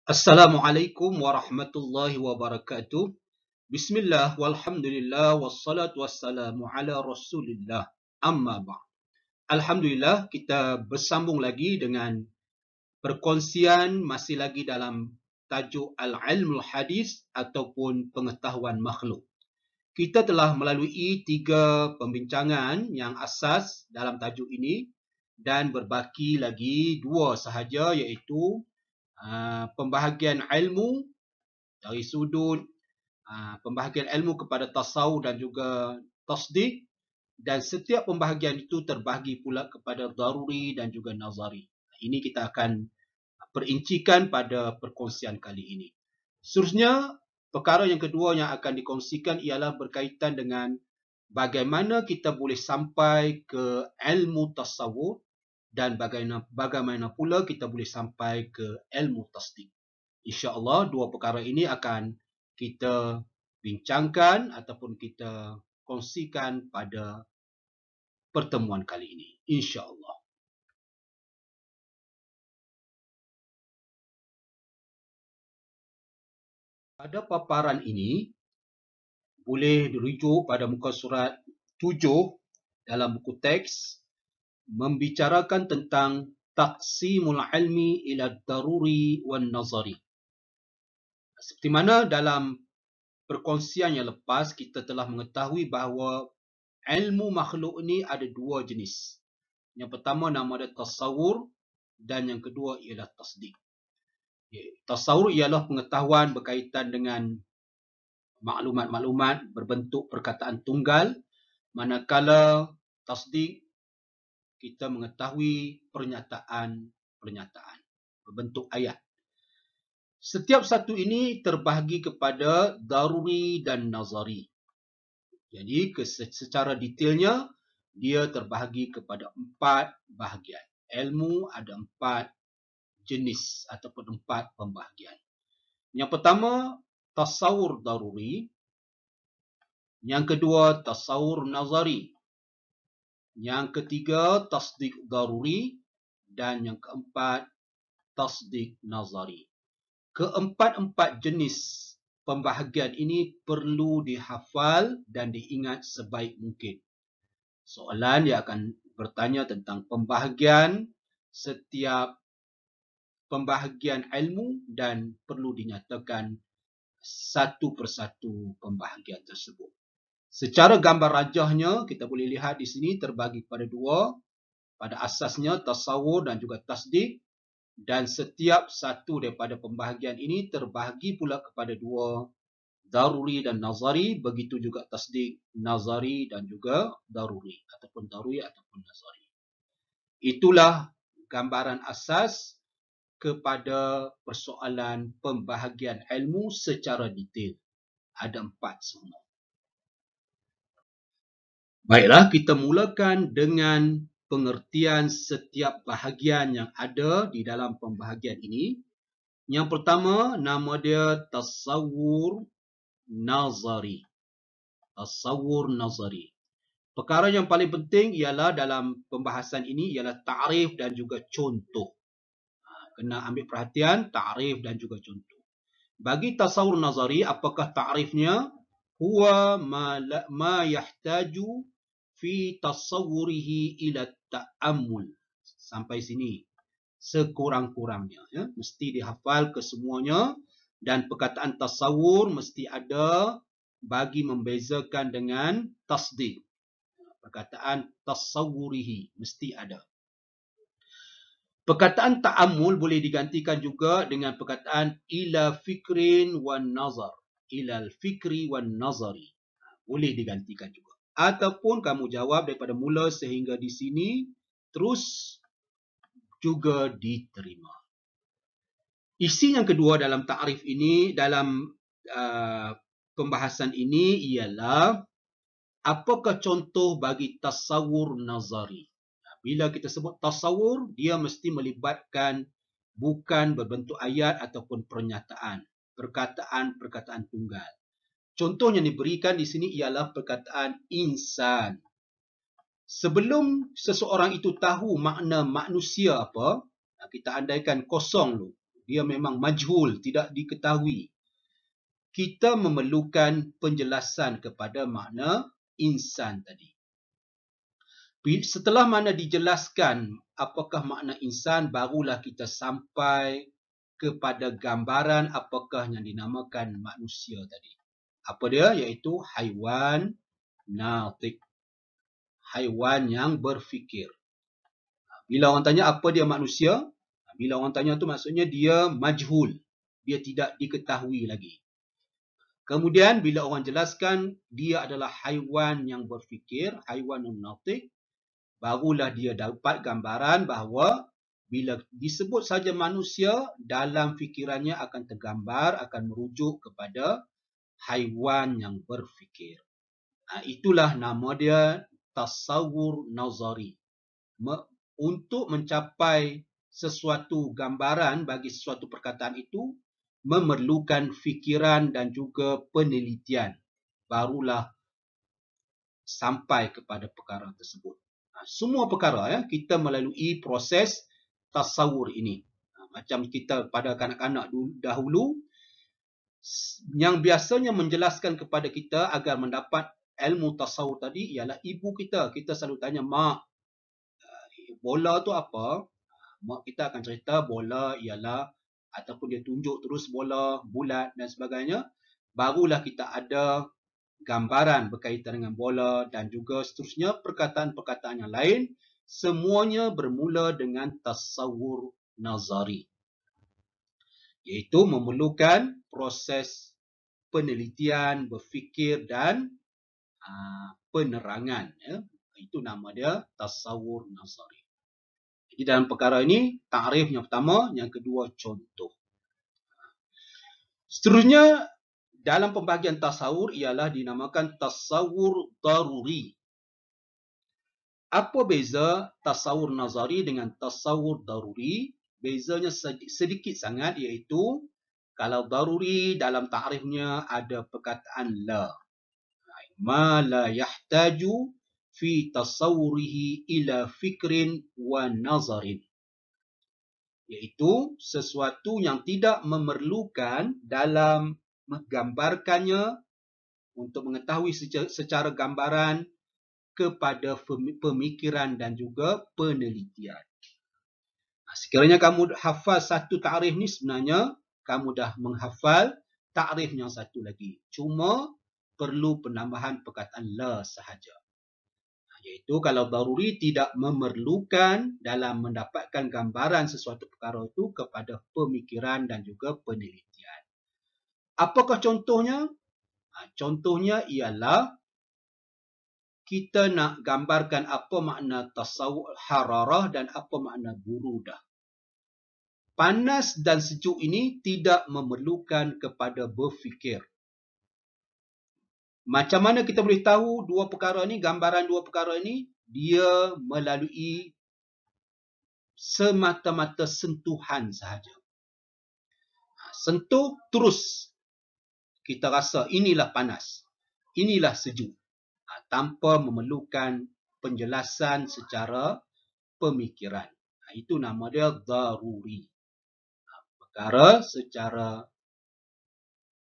Assalamualaikum warahmatullahi wabarakatuh. Bismillah walhamdulillah wassalatu wassalamu ala Rasulillah. Amma ba'd. Alhamdulillah kita bersambung lagi dengan perkongsian masih lagi dalam tajuk Al-Ilmul Hadis ataupun pengetahuan makhluk. Kita telah melalui 3 pembincangan yang asas dalam tajuk ini dan berbaki lagi 2 sahaja, iaitu pembahagian ilmu dari sudut pembahagian ilmu kepada tasawuf dan juga tasdik, dan setiap pembahagian itu terbahagi pula kepada daruri dan juga nazari. Ini kita akan perincikan pada perkongsian kali ini. Seterusnya, perkara yang kedua yang akan dikongsikan ialah berkaitan dengan bagaimana kita boleh sampai ke ilmu tasawuf dan bagaimana pula kita boleh sampai ke ilmu tasdik. InsyaAllah dua perkara ini akan kita bincangkan ataupun kita kongsikan pada pertemuan kali ini, insyaAllah. Pada paparan ini boleh dirujuk pada muka surat 7 dalam buku teks, membicarakan tentang taqsimul ilmi ila daruri wan nazari. Seperti mana dalam perkongsian yang lepas kita telah mengetahui bahawa ilmu makhluk ini ada 2 jenis. Yang pertama nama dia tasawur dan yang kedua ialah tasdik. Tasawur ialah pengetahuan berkaitan dengan maklumat-maklumat berbentuk perkataan tunggal, manakala tasdik kita mengetahui pernyataan berbentuk ayat. Setiap satu ini terbahagi kepada daruri dan nazari. Jadi secara detailnya dia terbahagi kepada 4 bahagian. Ilmu ada 4 jenis ataupun 4 pembahagian. Yang pertama, tasawur daruri. Yang kedua, tasawur nazari. Yang ketiga, tasdik daruri. Dan yang keempat, tasdik nazari. Keempat-empat jenis pembahagian ini perlu dihafal dan diingat sebaik mungkin. Soalan dia akan bertanya tentang pembahagian setiap pembahagian ilmu dan perlu dinyatakan satu persatu pembahagian tersebut. Secara gambar rajahnya kita boleh lihat di sini terbagi pada 2, pada asasnya tasawur dan juga tasdik, dan setiap satu daripada pembahagian ini terbahagi pula kepada 2, daruri dan nazari, begitu juga tasdik, nazari dan juga daruri ataupun nazari. Itulah gambaran asas kepada persoalan pembahagian ilmu secara detail. Ada 4 semua. Baiklah, kita mulakan dengan pengertian setiap bahagian yang ada di dalam pembahagian ini. Yang pertama, nama dia tasawur nazari. Tasawur nazari. Perkara yang paling penting ialah dalam pembahasan ini ialah ta'rif dan juga contoh. Kena ambil perhatian, ta'rif dan juga contoh. Bagi tasawur nazari, apakah ta'rifnya? Huwa ma yahtaju fi tasawwurihi ila ta'ammul. Sampai sini. Sekurang-kurangnya. Mesti dihafal kesemuanya. Dan perkataan tasawur mesti ada bagi membezakan dengan tasdik. Perkataan tasawwurihi mesti ada. Perkataan ta'ammul boleh digantikan juga dengan perkataan ila fikrin wan nazar. Ila fikri wan nazari. Boleh digantikan juga. Ataupun kamu jawab daripada mula sehingga di sini, terus juga diterima. Isi yang kedua dalam ta'rif ini, dalam pembahasan ini ialah apakah contoh bagi tasawur nazari. Bila kita sebut tasawur, dia mesti melibatkan bukan berbentuk ayat ataupun pernyataan, perkataan tunggal. Contoh yang diberikan di sini ialah perkataan insan. Sebelum seseorang itu tahu makna manusia apa, kita andaikan kosong dulu. dia memang majhul, tidak diketahui. Kita memerlukan penjelasan kepada makna insan tadi. Setelah mana dijelaskan apakah makna insan, barulah kita sampai kepada gambaran apakah yang dinamakan manusia tadi. Apa dia? Iaitu haiwan natiq. Haiwan yang berfikir. Bila orang tanya apa dia manusia, bila orang tanya tu maksudnya dia majhul. Dia tidak diketahui lagi. Kemudian bila orang jelaskan dia adalah haiwan yang berfikir, haiwan natiq, barulah dia dapat gambaran bahawa bila disebut saja manusia, dalam fikirannya akan tergambar, akan merujuk kepada haiwan yang berfikir. Itulah nama dia tasawur nazari. Untuk mencapai sesuatu gambaran bagi sesuatu perkataan itu, memerlukan fikiran dan juga penelitian. Barulah sampai kepada perkara tersebut. Semua perkara kita melalui proses tasawur ini. Macam kita pada kanak-kanak dahulu, yang biasanya menjelaskan kepada kita agar mendapat ilmu tasawur tadi ialah ibu kita. Kita selalu tanya, mak, bola tu apa? Mak kita akan cerita bola ialah, ataupun dia tunjuk terus bola, bulat dan sebagainya. Barulah kita ada gambaran berkaitan dengan bola dan juga seterusnya perkataan-perkataan yang lain. Semuanya bermula dengan tasawur nazari. Iaitu memerlukan proses penelitian, berfikir dan penerangan. Itu nama dia tasawur nazari. Jadi dalam perkara ini, takrif yang pertama, yang kedua contoh. Seterusnya, dalam pembahagian tasawur ialah dinamakan tasawur daruri. Apa beza tasawur nazari dengan tasawur daruri? Bezanya sedikit sangat, iaitu kalau daruri dalam takrifnya ada perkataan la. Ma la yahtaju fi tasawwurihi ila fikrin wa nazarin. Iaitu sesuatu yang tidak memerlukan dalam menggambarkannya untuk mengetahui secara gambaran kepada pemikiran dan juga penelitian. Sekiranya kamu hafal satu takrif ni, sebenarnya kamu dah menghafal takrif yang satu lagi. Cuma perlu penambahan perkataan la sahaja. Iaitu kalau daruri tidak memerlukan dalam mendapatkan gambaran sesuatu perkara itu kepada pemikiran dan juga penelitian. Apakah contohnya? Contohnya ialah kita nak gambarkan apa makna tasawur hararah dan apa makna burudah. Panas dan sejuk ini tidak memerlukan kepada berfikir. Macam mana kita boleh tahu dua perkara ini, gambaran dua perkara ini? Dia melalui semata-mata sentuhan sahaja. Sentuh, terus kita rasa inilah panas, inilah sejuk. Tanpa memerlukan penjelasan secara pemikiran. Itu nama dia daruri. Perkara secara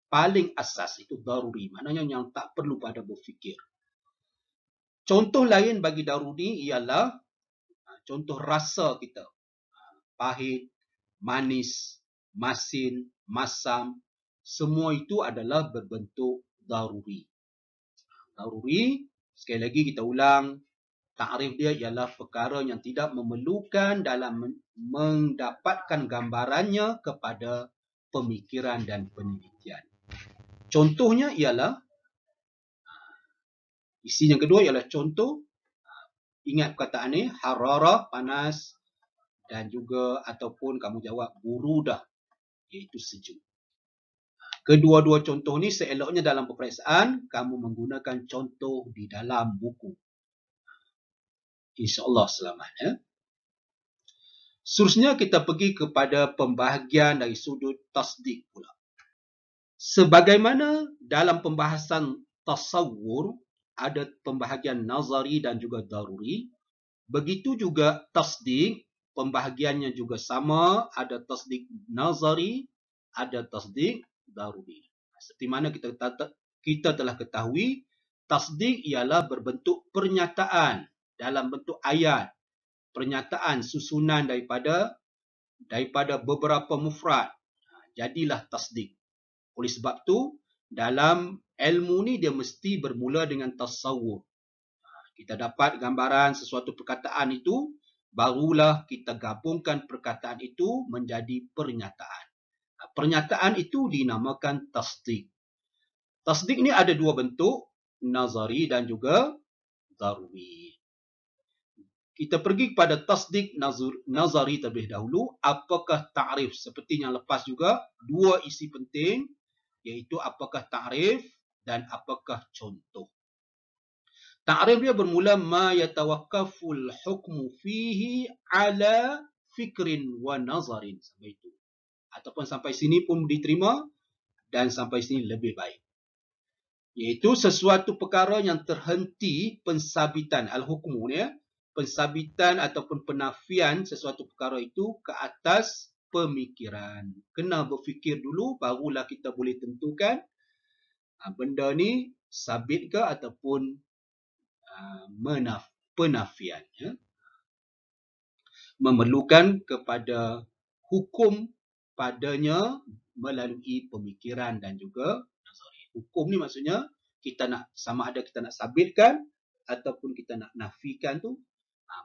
paling asas itu daruri. Maknanya yang tak perlu pada berfikir. Contoh lain bagi daruri ialah contoh rasa kita. Pahit, manis, masin, masam. Semua itu adalah berbentuk daruri. Daruri, sekali lagi kita ulang, takrif dia ialah perkara yang tidak memerlukan dalam mendapatkan gambarannya kepada pemikiran dan penelitian. Contohnya ialah, isi yang kedua ialah contoh. Ingat perkataan ni, hararah, panas, dan juga ataupun kamu jawab burudah, iaitu sejuk. Kedua-dua contoh ni seeloknya dalam peperiksaan kamu menggunakan contoh di dalam buku. InsyaAllah selamat. Seterusnya kita pergi kepada pembahagian dari sudut tasdik pula. Sebagaimana dalam pembahasan tasawur ada pembahagian nazari dan juga daruri, begitu juga tasdik pembahagiannya juga sama, ada tasdik nazari, ada tasdik daruri. Seperti mana kita telah ketahui, tasdik ialah berbentuk pernyataan dalam bentuk ayat, pernyataan susunan daripada beberapa mufrad. Jadilah tasdik. Oleh sebab tu, dalam ilmu ni dia mesti bermula dengan tasawwur. Kita dapat gambaran sesuatu perkataan itu, barulah kita gabungkan perkataan itu menjadi pernyataan. Pernyataan itu dinamakan tasdik. Tasdik ni ada dua bentuk, nazari dan juga daruri. Kita pergi kepada tasdik nazari terlebih dahulu. Apakah ta'rif? Seperti yang lepas juga, dua isi penting, iaitu apakah ta'rif dan apakah contoh. Ta'rif dia bermula ma yatawaqqaful hukmu fihi ala fikrin wa nazarin. Sampai itu. Ataupun sampai sini pun diterima dan sampai sini lebih baik. Iaitu sesuatu perkara yang terhenti pensabitan al-hukmu ni, pensabitan ataupun penafian sesuatu perkara itu ke atas pemikiran. Kena berfikir dulu, barulah kita boleh tentukan benda ni sabit ke ataupun penafian. Memerlukan kepada hukum padanya melalui pemikiran dan juga nazari. Hukum ni maksudnya kita nak sama ada kita nak sabitkan ataupun kita nak nafikan tu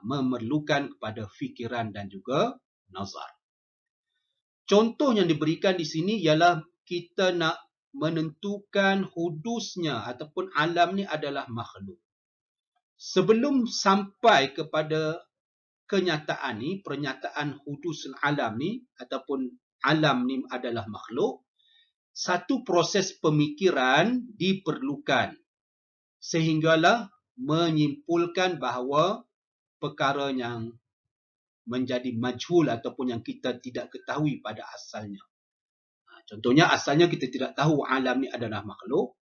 memerlukan kepada fikiran dan juga nazar. Contoh yang diberikan di sini ialah kita nak menentukan hudusnya ataupun alam ni adalah makhluk. Sebelum sampai kepada kenyataan ni, pernyataan hudus alam ni ataupun alam ni adalah makhluk, satu proses pemikiran diperlukan sehinggalah menyimpulkan bahawa perkara yang menjadi majhul ataupun yang kita tidak ketahui pada asalnya. Contohnya, asalnya kita tidak tahu alam ni adalah makhluk,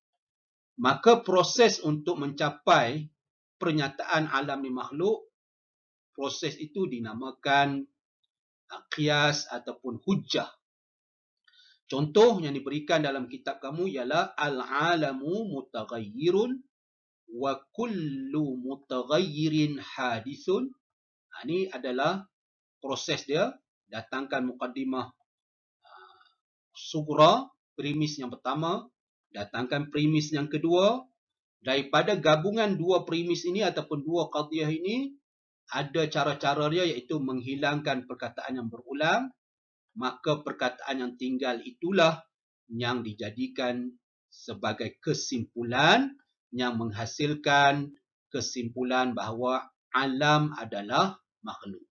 maka proses untuk mencapai pernyataan alam ni makhluk, proses itu dinamakan qiyas ataupun hujjah. Contoh yang diberikan dalam kitab kamu ialah al-alamu mutaghayyirun wa kullu mutaghayyirin hadithun. Ini adalah proses dia. Datangkan muqaddimah sughra, premis yang pertama. Datangkan premis yang kedua. Daripada gabungan dua premis ini ataupun dua qadiyah ini, ada cara-cara dia iaitu menghilangkan perkataan yang berulang. Maka perkataan yang tinggal itulah yang dijadikan sebagai kesimpulan yang menghasilkan kesimpulan bahawa alam adalah makhluk.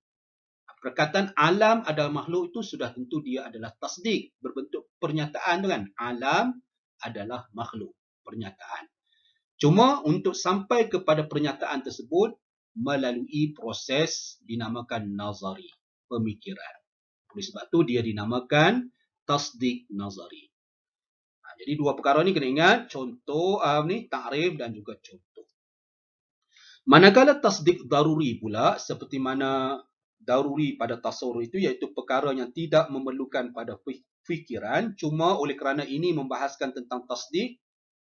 Perkataan alam adalah makhluk itu sudah tentu dia adalah tasdik, berbentuk pernyataan tu kan. Alam adalah makhluk, pernyataan. Cuma untuk sampai kepada pernyataan tersebut melalui proses dinamakan nazari, pemikiran. Oleh sebab tu dia dinamakan tasdik nazari. Jadi dua perkara ni kena ingat, contoh ta'rif dan juga contoh. Manakala tasdik daruri pula, seperti mana daruri pada tasawur itu, iaitu perkara yang tidak memerlukan pada fikiran, cuma oleh kerana ini membahaskan tentang tasdik,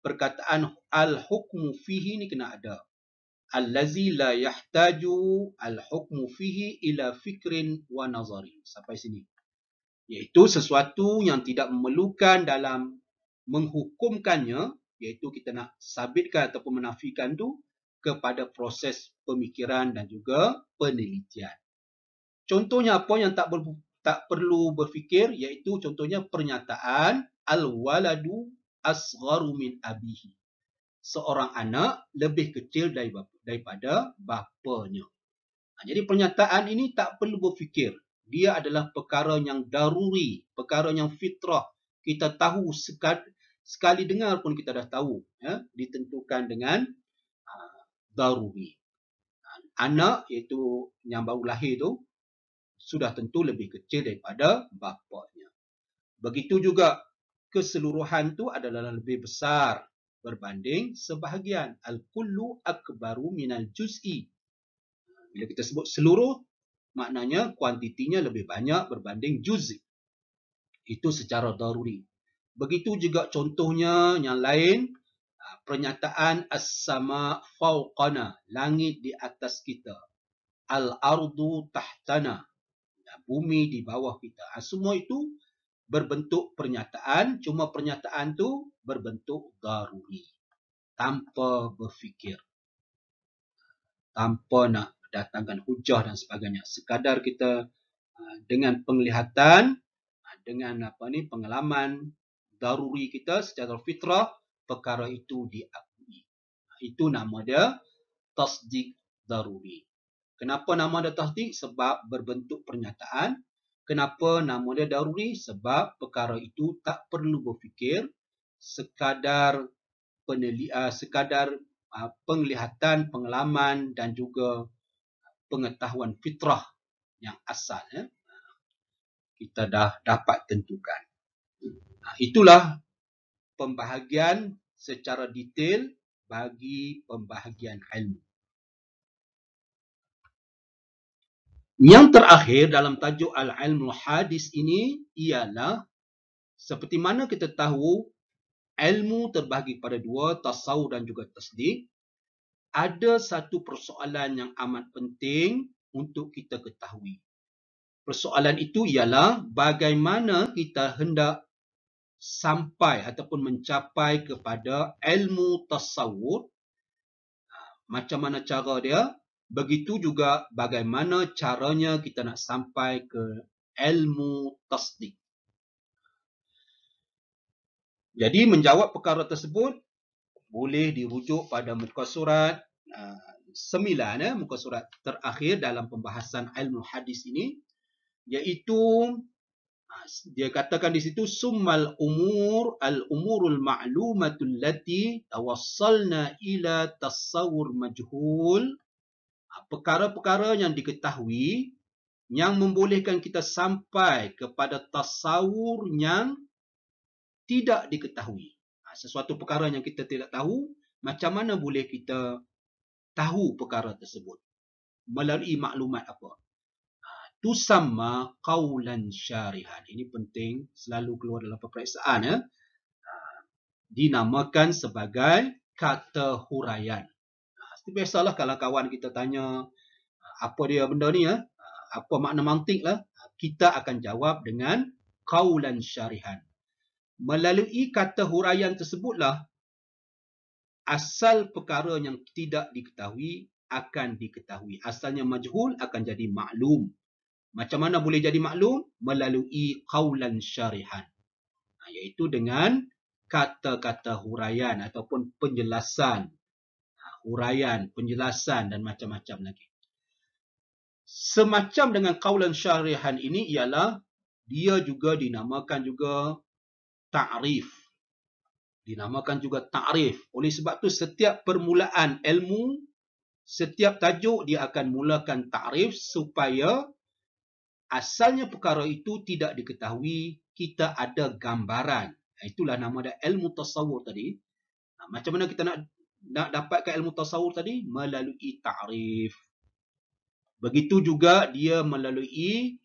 perkataan al-hukmu fihi ni kena ada. Allazi la yahtaju al-hukmu fihi ila fikrin wa nazari. Sampai sini. Iaitu sesuatu yang tidak memerlukan dalam menghukumkannya, iaitu kita nak sabitkan ataupun menafikan tu kepada proses pemikiran dan juga penelitian. Contohnya apa yang tak perlu berfikir, iaitu contohnya pernyataan al-waladu asgharu min abihi. Seorang anak lebih kecil daripada bapanya. Jadi pernyataan ini tak perlu berfikir. Dia adalah perkara yang daruri, perkara yang fitrah. Kita tahu sekali dengar pun kita dah tahu. Ditentukan dengan daruri. Anak iaitu yang baru lahir tu sudah tentu lebih kecil daripada bapanya. Begitu juga keseluruhan tu adalah lebih besar berbanding sebahagian. Al-kullu akbaru minal juz'i. Bila kita sebut seluruh, maknanya kuantitinya lebih banyak berbanding juz'. Itu secara daruri. Begitu juga contohnya yang lain, pernyataan as-sama fawqana, langit di atas kita. Al-ardu tahtana, bumi di bawah kita. Semua itu berbentuk pernyataan, cuma pernyataan tu berbentuk daruri. Tanpa berfikir. Tanpa nak datangkan hujah dan sebagainya. Sekadar kita dengan penglihatan, dengan pengalaman daruri kita secara fitrah, perkara itu diakui. Itu nama dia tasdik daruri. Kenapa nama dia tasdik? Sebab berbentuk pernyataan. Kenapa nama dia daruri? Sebab perkara itu tak perlu berfikir, sekadar penglihatan, pengalaman dan juga pengetahuan fitrah yang asal. Kita dah dapat tentukan. Itulah pembahagian secara detail bagi pembahagian ilmu. Yang terakhir dalam tajuk al-ilmu hadis ini ialah seperti mana kita tahu ilmu terbahagi pada dua, tasawur dan juga tasdik. Ada satu persoalan yang amat penting untuk kita ketahui. Persoalan itu ialah bagaimana kita hendak sampai ataupun mencapai kepada ilmu tasawur. Macam mana cara dia? Begitu juga bagaimana caranya kita nak sampai ke ilmu tasdik. Jadi menjawab perkara tersebut boleh dirujuk pada muka surat 9, muka surat terakhir dalam pembahasan ilmu hadis ini, iaitu dia katakan di situ summal umur al-umurul ma'lumatul lati tawassalna ila tasawur majhul. Perkara-perkara yang diketahui yang membolehkan kita sampai kepada tasawur yang tidak diketahui. Sesuatu perkara yang kita tidak tahu, macam mana boleh kita tahu perkara tersebut? Melalui maklumat apa? Tusamma qaulan syarihan. Ini penting, selalu keluar dalam peperiksaan. Dinamakan sebagai kata huraian. Biasalah kalau kawan kita tanya apa dia benda ni, apa makna mantik lah, kita akan jawab dengan qaulan syarihan. Melalui kata huraian tersebutlah asal perkara yang tidak diketahui akan diketahui. Asalnya majhul akan jadi maklum. Macam mana boleh jadi maklum? Melalui qaulan syarihan. Iaitu dengan kata-kata huraian ataupun penjelasan. Huraian, penjelasan dan macam-macam lagi. Semacam dengan qaulan syarihan ini ialah dia juga dinamakan juga ta'rif. Dinamakan juga ta'rif. Oleh sebab tu setiap permulaan ilmu, setiap tajuk dia akan mulakan ta'rif supaya asalnya perkara itu tidak diketahui, kita ada gambaran. Itulah nama dia ilmu tasawur tadi. Macam mana kita nak dapatkan ilmu tasawur tadi? Melalui ta'rif. Begitu juga dia melalui,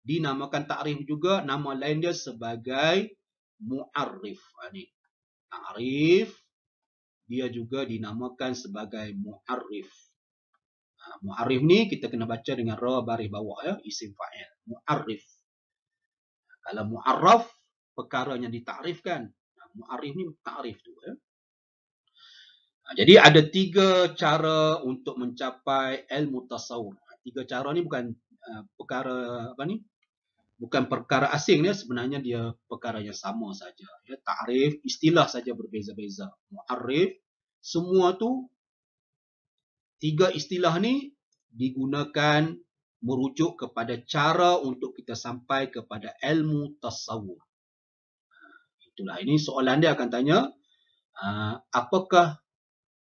dinamakan ta'rif juga, nama lain dia sebagai mu'arrif. Ta'rif, dia juga dinamakan sebagai mu'arrif. Mu'arrif ni kita kena baca dengan ra baris bawah, isim fa'il. Mu'arrif. Kalau mu'arraf, perkara yang ditakrifkan. Mu'arrif ni ta'rif tu. Jadi ada 3 cara untuk mencapai ilmu tasawur. 3 cara ni bukan perkara bukan perkara asing dia, sebenarnya dia perkara yang sama saja. Ta'rif, istilah saja berbeza-beza. Mu'arrif, semua tu 3 istilah ni digunakan merujuk kepada cara untuk kita sampai kepada ilmu tasawur. Itulah, ini soalan dia akan tanya, apakah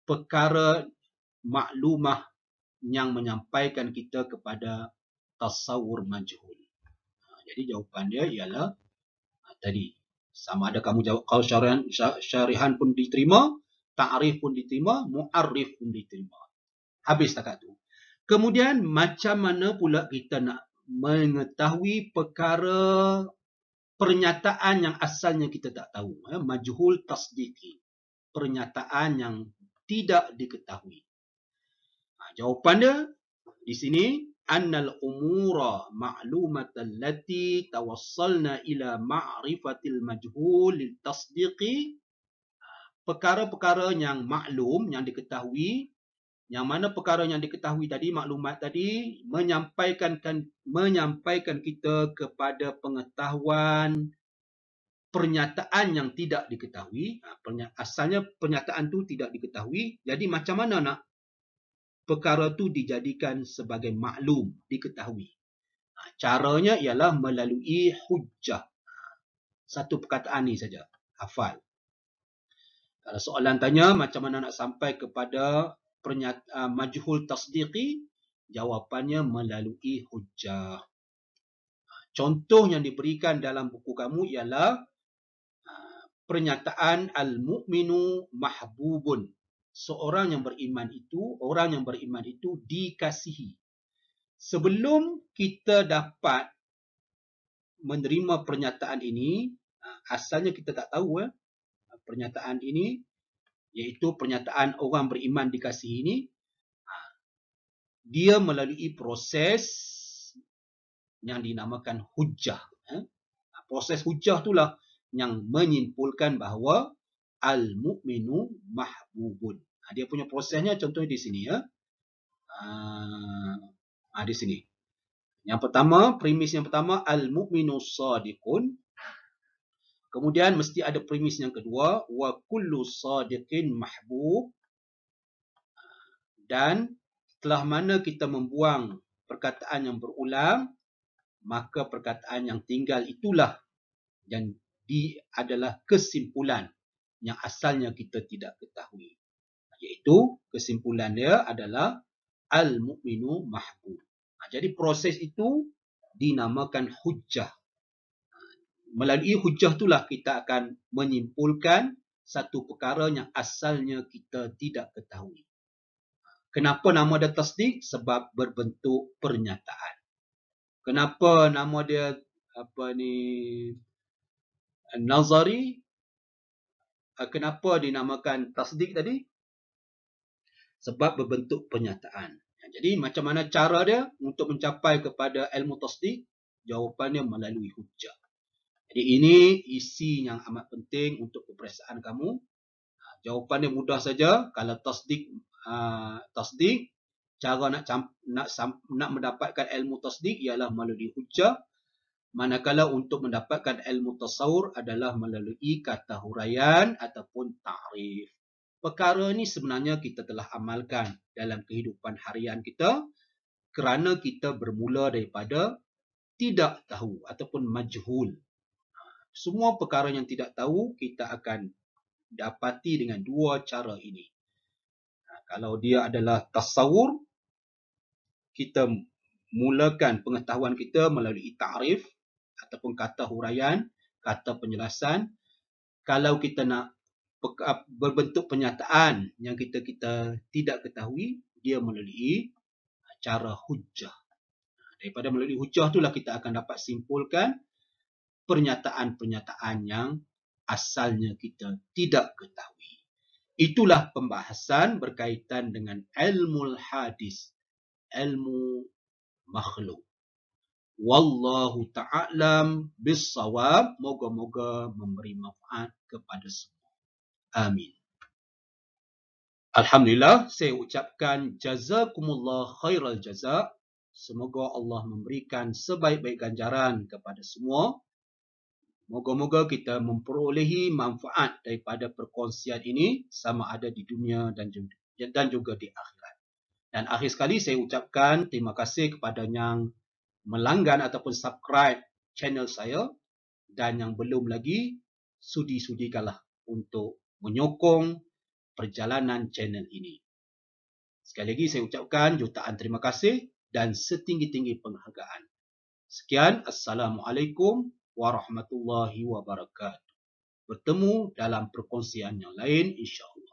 perkara maklumah yang menyampaikan kita kepada tasawur majhul? Jadi jawapan dia ialah tadi, sama ada kamu jawab qaul syarihan pun diterima, ta'rif pun diterima, mu'arrif pun diterima. Habis takat tu. Kemudian macam mana pula kita nak mengetahui perkara pernyataan yang asalnya kita tak tahu, majhul tasdiqi, pernyataan yang tidak diketahui. Jawapan dia di sini, annal umura ma'lumatan lati tawassalna ila ma'rifatil majhul lil tasdiqi, perkara-perkara yang maklum, yang diketahui, yang mana perkara yang diketahui tadi, maklumat tadi, menyampaikan kita kepada pengetahuan pernyataan yang tidak diketahui. Asalnya pernyataan tu tidak diketahui, jadi macam mana nak perkara tu dijadikan sebagai maklum, diketahui? Caranya ialah melalui hujjah. Satu perkataan ni saja, hafal. Kalau soalan tanya macam mana nak sampai kepada majhul tasdiqi, jawapannya melalui hujjah. Contoh yang diberikan dalam buku kamu ialah pernyataan al-mu'minu mahbubun. Orang yang beriman itu dikasihi. Sebelum kita dapat menerima pernyataan ini, asalnya kita tak tahu pernyataan ini, iaitu pernyataan orang beriman dikasihi ini, dia melalui proses yang dinamakan hujjah. Proses hujjah itulah yang menyimpulkan bahawa al-mu'minu mahbubun. Dia punya prosesnya contohnya di sini ya. Di sini. Yang pertama, premis yang pertama, al-mu'minu sadiqun. Kemudian mesti ada premis yang kedua, wa kullu sadiqin mahbub. Dan setelah mana kita membuang perkataan yang berulang, maka perkataan yang tinggal itulah yang adalah kesimpulan yang asalnya kita tidak ketahui. Iaitu kesimpulan dia adalah al-mu'minu mahbub. Jadi proses itu dinamakan hujjah. Melalui hujjah itulah kita akan menyimpulkan satu perkara yang asalnya kita tidak ketahui. Kenapa nama dia tasdik? Sebab berbentuk pernyataan. Kenapa nama dia nazari? Kenapa dinamakan tasdik tadi? Sebab berbentuk pernyataan. Jadi macam mana cara dia untuk mencapai kepada ilmu tasdik? Jawapannya melalui hujjah. Jadi ini isi yang amat penting untuk peperiksaan kamu. Jawapannya mudah saja. Kalau tasdik, cara nak mendapatkan ilmu tasdik ialah melalui hujjah. Manakala untuk mendapatkan ilmu tasawur adalah melalui kata huraian ataupun ta'rif. Perkara ini sebenarnya kita telah amalkan dalam kehidupan harian kita kerana kita bermula daripada tidak tahu ataupun majhul. Semua perkara yang tidak tahu kita akan dapati dengan dua cara ini. Kalau dia adalah tasawur, kita mulakan pengetahuan kita melalui ta'rif ataupun kata huraian, kata penjelasan. Kalau kita nak berbentuk pernyataan yang kita tidak ketahui, dia melalui cara hujjah. Daripada melalui hujjah itulah kita akan dapat simpulkan pernyataan-pernyataan yang asalnya kita tidak ketahui. Itulah pembahasan berkaitan dengan ilmu hadis, ilmu makhluk. Wallahu ta'alam bis-shawab. Moga-moga memberi manfaat kepada semua. Amin. Alhamdulillah, saya ucapkan jazakumullah khairal jazak. Semoga Allah memberikan sebaik-baik ganjaran kepada semua. Moga-moga kita memperolehi manfaat daripada perkongsian ini sama ada di dunia dan juga di akhirat. Dan akhir sekali saya ucapkan terima kasih kepada yang melanggan ataupun subscribe channel saya dan yang belum lagi sudi-sudikanlah untuk menyokong perjalanan channel ini. Sekali lagi saya ucapkan jutaan terima kasih dan setinggi-tinggi penghargaan. Sekian, Assalamualaikum warahmatullahi wabarakatuh. Bertemu dalam perkongsian yang lain insya-Allah.